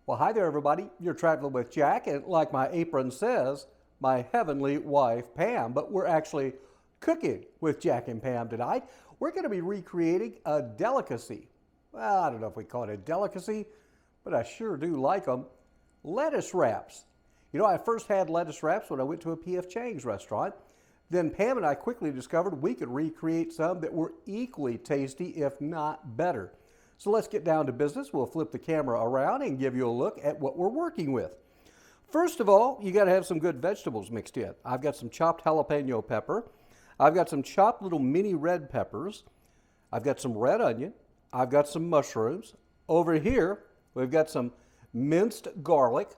Well, hi there, everybody. You're traveling with Jack, and like my apron says, my heavenly wife, Pam. But we're actually cooking with Jack and Pam tonight. We're going to be recreating a delicacy. Well, I don't know if we call it a delicacy, but I sure do like them. Lettuce wraps. You know, I first had lettuce wraps when I went to a P.F. Chang's restaurant. Then Pam and I quickly discovered we could recreate some that were equally tasty, if not better. So let's get down to business. We'll flip the camera around and give you a look at what we're working with. First of all, you got to have some good vegetables mixed in. I've got some chopped jalapeno pepper. I've got some chopped little mini red peppers. I've got some red onion. I've got some mushrooms. Over here, we've got some minced garlic.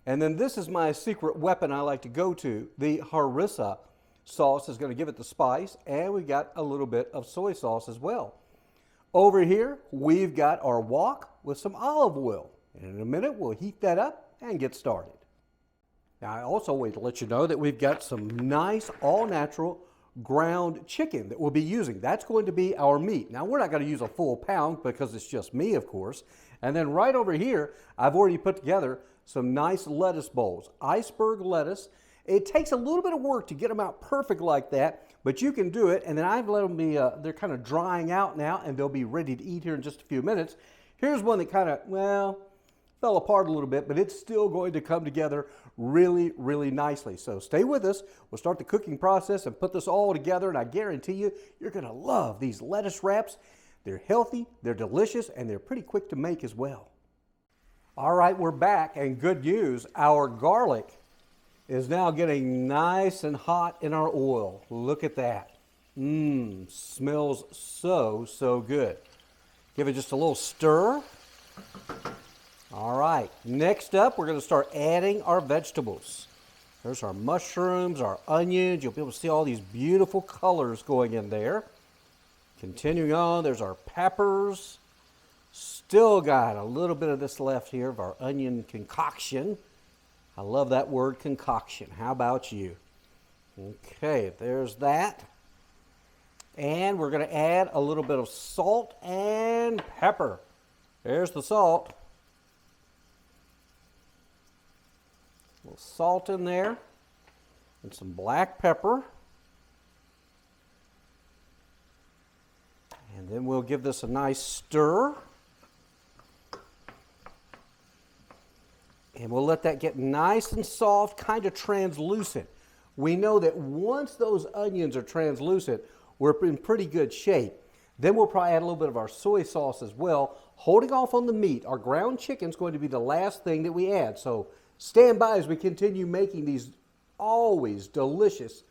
And then this is my secret weapon I like to go to. The Harissa sauce is going to give it the spice. And we've got a little bit of soy sauce as well. Over here, we've got our wok with some olive oil. And in a minute, we'll heat that up and get started. Now, I also want to let you know that we've got some nice, all-natural ground chicken that we'll be using. That's going to be our meat. Now, we're not going to use a full pound because it's just me, of course. And then right over here, I've already put together some nice lettuce bowls. Iceberg lettuce. It takes a little bit of work to get them out perfect like that, but you can do it. And then I've let them be, they're kind of drying out now, and they'll be ready to eat here in just a few minutes. Here's one that kind of, well, fell apart a little bit, but it's still going to come together really, really nicely. So stay with us. We'll start the cooking process and put this all together, and I guarantee you, you're going to love these lettuce wraps. They're healthy, they're delicious, and they're pretty quick to make as well. All right, we're back, and good news, our garlic is now getting nice and hot in our oil. Look at that. Smells so good. Give it just a little stir. All right, next up, we're going to start adding our vegetables. There's our mushrooms, our onions. You'll be able to see all these beautiful colors going in there. Continuing on, there's our peppers. Still got a little bit of this left here of our onion concoction. I love that word, concoction. How about you? Okay, there's that. And we're going to add a little bit of salt and pepper. There's the salt. A little salt in there. And some black pepper. And then we'll give this a nice stir. And we'll let that get nice and soft, kind of translucent. We know that once those onions are translucent, we're in pretty good shape. Then we'll probably add a little bit of our soy sauce as well. Holding off on the meat, our ground chicken is going to be the last thing that we add. So stand by as we continue making these always delicious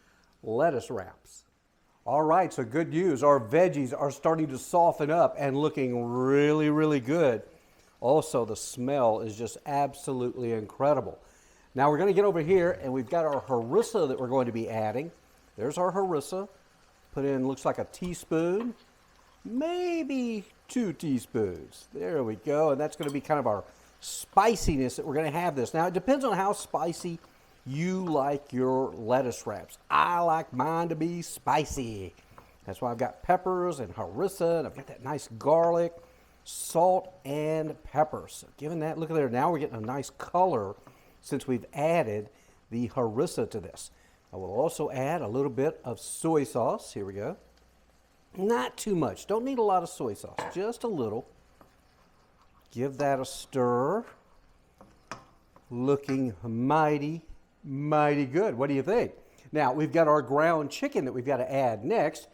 lettuce wraps. All right, so good news. Our veggies are starting to soften up and looking really, really good. Also, the smell is just absolutely incredible. Now we're going to get over here, and we've got our harissa that we're going to be adding. There's our harissa. Put in, looks like a teaspoon, maybe 2 teaspoons. There we go, and that's going to be kind of our spiciness that we're going to have this. Now, it depends on how spicy you like your lettuce wraps. I like mine to be spicy. That's why I've got peppers and harissa, and I've got that nice garlic, salt and pepper. So given that, look at there, now we're getting a nice color since we've added the harissa to this. I will also add a little bit of soy sauce. Here we go. Not too much. Don't need a lot of soy sauce, just a little. Give that a stir. Looking mighty, mighty good. What do you think? Now, we've got our ground chicken that we've got to add next,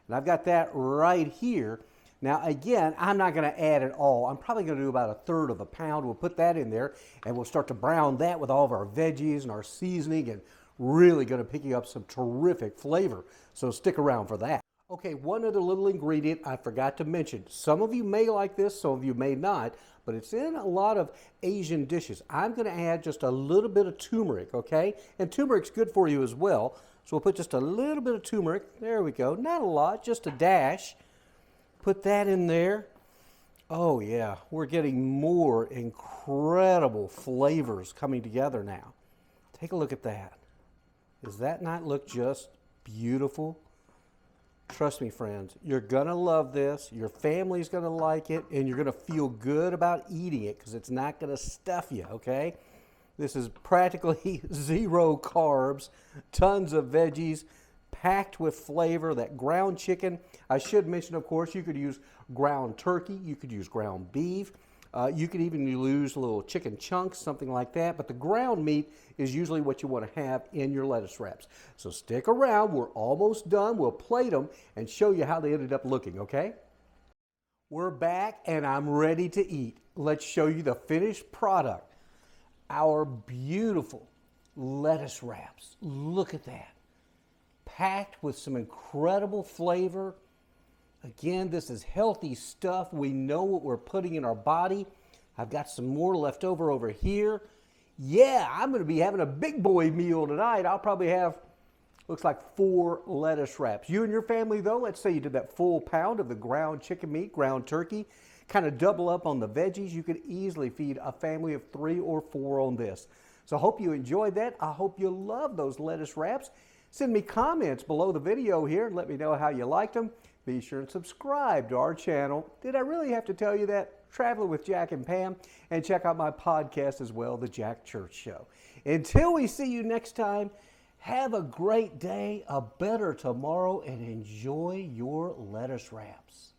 and I've got that right here. Now, again, I'm not going to add it all. I'm probably going to do about 1/3 of a pound. We'll put that in there, and we'll start to brown that with all of our veggies and our seasoning, and really going to pick you up some terrific flavor. So stick around for that. Okay, one other little ingredient I forgot to mention. Some of you may like this, some of you may not, but it's in a lot of Asian dishes. I'm going to add just a little bit of turmeric, okay? And turmeric's good for you as well. So we'll put just a little bit of turmeric. There we go. Not a lot, just a dash. Put that in there. Oh yeah, we're getting more incredible flavors coming together now. Take a look at that. Does that not look just beautiful? Trust me, friends, you're going to love this. Your family's going to like it, and you're going to feel good about eating it because it's not going to stuff you, okay? This is practically zero carbs, tons of veggies, packed with flavor. That ground chicken, I should mention, of course, you could use ground turkey, you could use ground beef, you could even use little chicken chunks, something like that. But the ground meat is usually what you want to have in your lettuce wraps. So stick around. We're almost done. We'll plate them and show you how they ended up looking, okay? We're back and I'm ready to eat. Let's show you the finished product. Our beautiful lettuce wraps. Look at that. Packed with some incredible flavor. Again, this is healthy stuff. We know what we're putting in our body. I've got some more left over here. Yeah, I'm going to be having a big boy meal tonight. I'll probably have, looks like 4 lettuce wraps. You and your family, though, let's say you did that full pound of the ground chicken meat, ground turkey, kind of double up on the veggies. You could easily feed a family of 3 or 4 on this. So I hope you enjoyed that. I hope you love those lettuce wraps. Send me comments below the video here and let me know how you liked them. Be sure and subscribe to our channel. Did I really have to tell you that? Traveling with Jack and Pam. And check out my podcast as well, The Jack Church Show. Until we see you next time, have a great day, a better tomorrow, and enjoy your lettuce wraps.